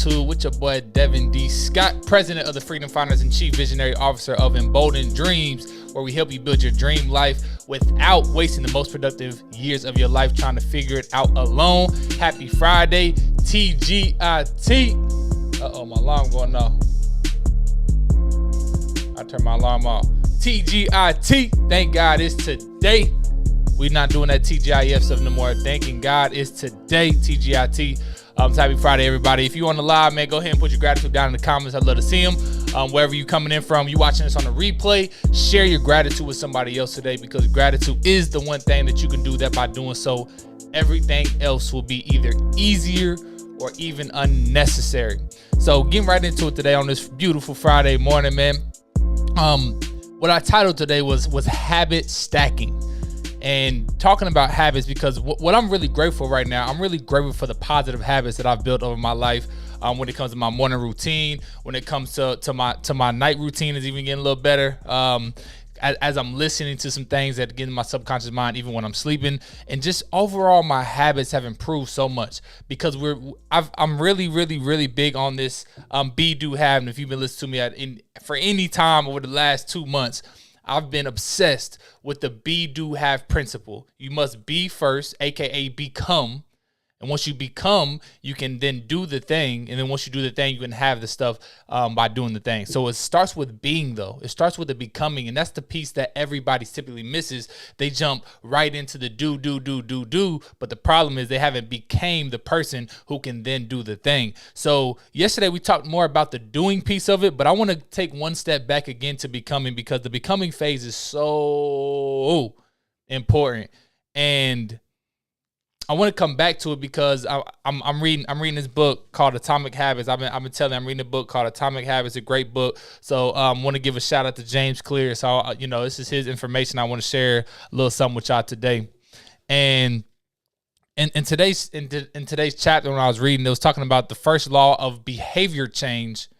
With your boy Devin D. Scott, president of the Freedom Founders and chief visionary officer of Emboldened Dreams, where we help you build your dream life without wasting the most productive years of your life trying to figure it out alone. Happy Friday, TGIT. Uh-oh, my alarm going off. I turned my alarm off. TGIT. Thank God it's today. We're not doing that TGIF stuff no more. Thanking God it's today, TGIT. Happy Friday, everybody. If you on the live, man, go ahead and put your gratitude down in the comments. I'd love to see them. Wherever you coming in from, you watching this on the replay, share your gratitude with somebody else today, because gratitude is the one thing that you can do that by doing so, everything else will be either easier or even unnecessary. So getting right into it today on this beautiful Friday morning, man. What I titled today was habit stacking. And talking about habits, because what I'm really grateful right now, I'm really grateful for the positive habits that I've built over my life. When it comes to my morning routine, when it comes to my night routine is even getting a little better. As I'm listening to some things that get in my subconscious mind, even when I'm sleeping, and just overall my habits have improved so much, because I'm really big on this be, do, have. And if you've been listening to me for any time over the last 2 months, I've been obsessed with the be, do, have principle. You must be first, aka become. And once you become, you can then do the thing. And then once you do the thing, you can have the stuff by doing the thing. So it starts with being, though. It starts with the becoming. And that's the piece that everybody typically misses. They jump right into the do. But the problem is they haven't became the person who can then do the thing. So yesterday we talked more about the doing piece of it, but I want to take one step back again to becoming, because the becoming phase is so important. And I want to come back to it because I'm reading this book called Atomic Habits. I've been telling you, I'm reading a book called Atomic Habits. It's a great book. So I want to give a shout out to James Clear. So this is his information. I want to share a little something with y'all today. And in today's chapter, when I was reading, it was talking about the first law of behavior change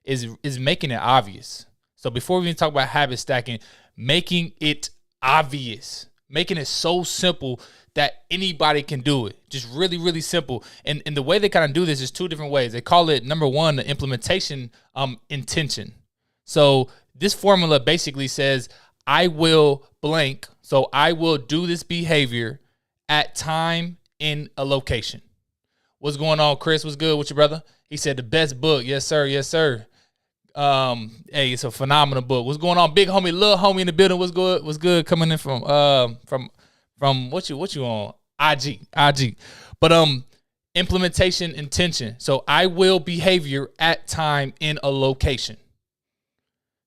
is making it obvious. So before we even talk about habit stacking, making it obvious, making it so simple that anybody can do it. Just really simple. And the way they kind of do this is two different ways. They call it, number one, the implementation intention. So this formula basically says, I will blank. So I will do this behavior at time in a location. What's going on, Chris? What's good with you, brother? He said the best book. Yes, sir. Yes, sir. Hey, it's a phenomenal book. What's going on, big homie, little homie in the building? What's good? What's good? Coming in from what you on? IG. But implementation intention. So I will behavior at time in a location.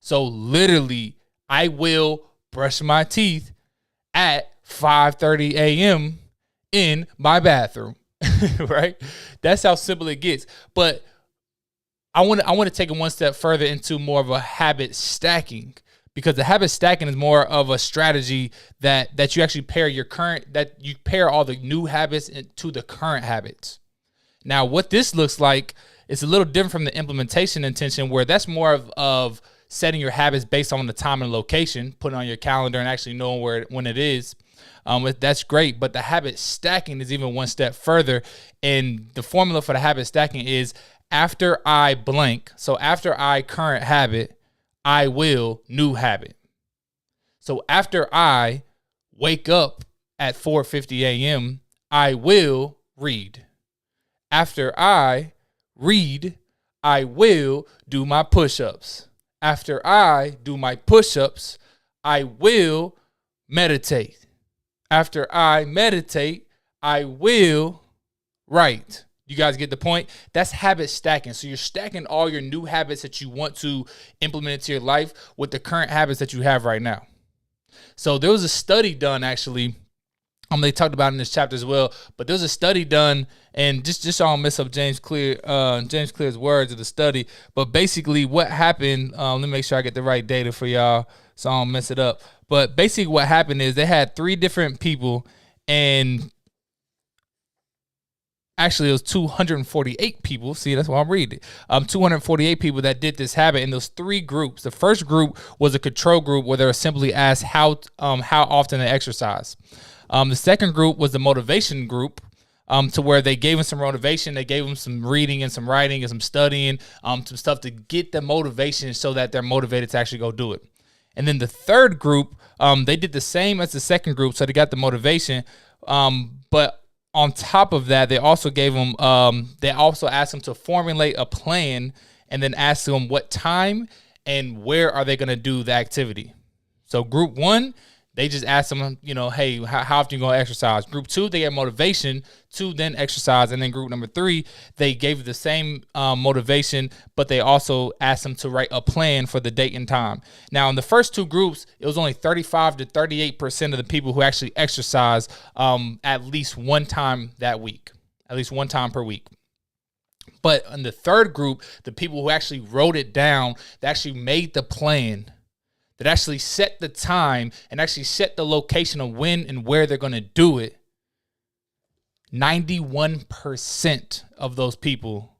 So literally, I will brush my teeth at 5:30 a.m. in my bathroom. Right? That's how simple it gets. But I want to take it one step further into more of a habit stacking, because the habit stacking is more of a strategy that you actually pair all the new habits into the current habits. Now, what this looks like is a little different from the implementation intention, where that's more of setting your habits based on the time and location, putting on your calendar and actually knowing when it is. That's great, but the habit stacking is even one step further. And the formula for the habit stacking is after I blank, so after I current habit, I will new habit. So after I wake up at 4:50 a.m., I will read. After I read, I will do my push-ups. After I do my push-ups, I will meditate. After I meditate, I will write. You guys get the point? That's habit stacking. So you're stacking all your new habits that you want to implement into your life with the current habits that you have right now. So there was a study done, actually. They talked about it in this chapter as well, but there's a study done, and just so I don't mess up James Clear's words of the study. But basically, what happened? Let me make sure I get the right data for y'all, so I don't mess it up. But basically, what happened is they had 3 different people, and actually, it was 248 people. See, that's why I'm reading it. 248 people that did this habit in those 3 groups. The first group was a control group where they were simply asked how often they exercise. The second group was the motivation group. to where they gave them some motivation. They gave them some reading and some writing and some studying, some stuff to get the motivation so that they're motivated to actually go do it. And then the third group, they did the same as the second group, so they got the motivation. But on top of that, they also gave them, they also asked them to formulate a plan and then ask them what time and where are they going to do the activity. So group one, they just asked them, hey, how often you going to exercise? Group two, they had motivation to then exercise. And then group number three, they gave the same motivation, but they also asked them to write a plan for the date and time. Now, in the first two groups, it was only 35 to 38% of the people who actually exercise at least one time that week, at least one time per week. But in the third group, the people who actually wrote it down, they actually made the plan, that actually set the time and actually set the location of when and where they're going to do it, 91% of those people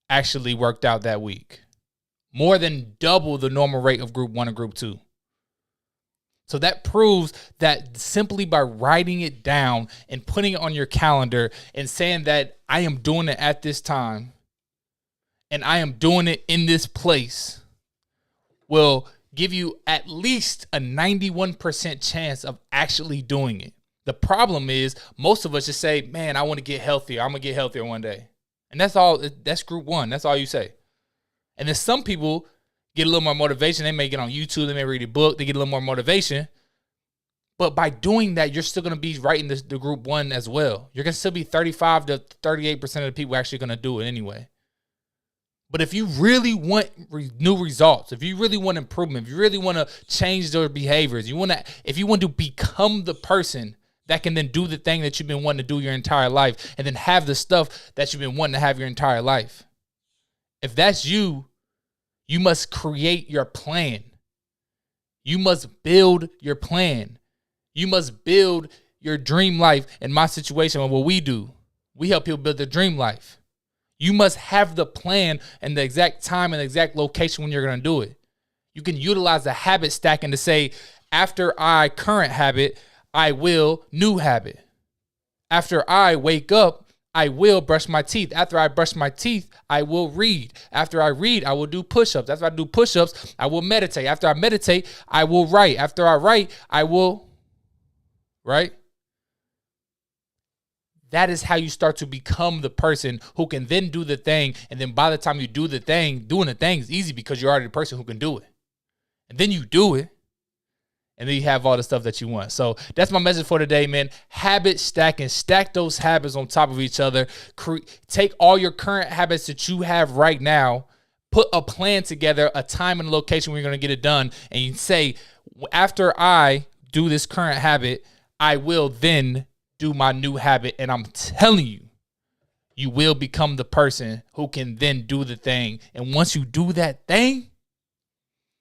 actually worked out that week. More than double the normal rate of group one and group two. So that proves that simply by writing it down and putting it on your calendar and saying that I am doing it at this time and I am doing it in this place will give you at least a 91% chance of actually doing it. The problem is most of us just say, man, I want to get healthier. I'm going to get healthier one day. And that's all. That's group one. That's all you say. And then some people get a little more motivation. They may get on YouTube. They may read a book. They get a little more motivation. But by doing that, you're still going to be writing the group one as well. You're going to still be 35 to 38% of the people actually going to do it anyway. But if you really want new results, if you really want improvement, if you really want to change their behaviors, if you want to become the person that can then do the thing that you've been wanting to do your entire life and then have the stuff that you've been wanting to have your entire life. If that's you, you must create your plan. You must build your plan. You must build your dream life. In my situation, what we do, we help people build their dream life. You must have the plan and the exact time and the exact location when you're going to do it. You can utilize the habit stacking to say, after I current habit, I will new habit. After I wake up, I will brush my teeth. After I brush my teeth, I will read. After I read, I will do push-ups. After I do push-ups, I will meditate. After I meditate, I will write. After I write, I will, right? That is how you start to become the person who can then do the thing. And then by the time you do the thing, doing the thing is easy because you're already the person who can do it. And then you do it. And then you have all the stuff that you want. So that's my message for today, man. Habit stacking. Stack those habits on top of each other. Take all your current habits that you have right now. Put a plan together, a time and a location where you're going to get it done. And you say, after I do this current habit, I will then do my new habit. And I'm telling you, you will become the person who can then do the thing. And once you do that thing,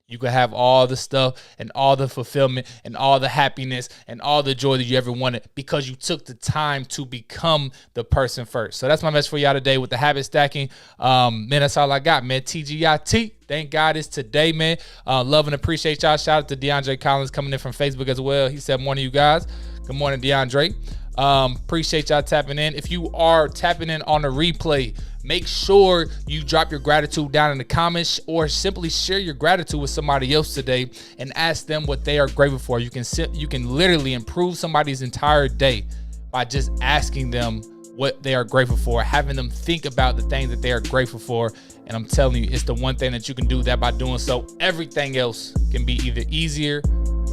you can have all the stuff and all the fulfillment and all the happiness and all the joy that you ever wanted because you took the time to become the person first. So that's my message for y'all today with the habit stacking. Man, that's all I got, man. TGIT. Thank God it's today, man. Love and appreciate y'all. Shout out to DeAndre Collins coming in from Facebook as well. He said, morning, you guys. Good morning, DeAndre. Appreciate y'all tapping in. If you are tapping in on the replay, make sure you drop your gratitude down in the comments or simply share your gratitude with somebody else today and ask them what they are grateful for. You can literally improve somebody's entire day by just asking them what they are grateful for, having them think about the things that they are grateful for. And I'm telling you, it's the one thing that you can do that by doing so. Everything else can be either easier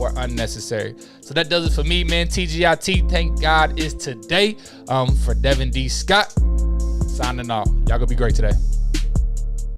or unnecessary. So that does it for me, man. TGIT, thank God it's today. For Devin D. Scott, signing off. Y'all gonna be great today.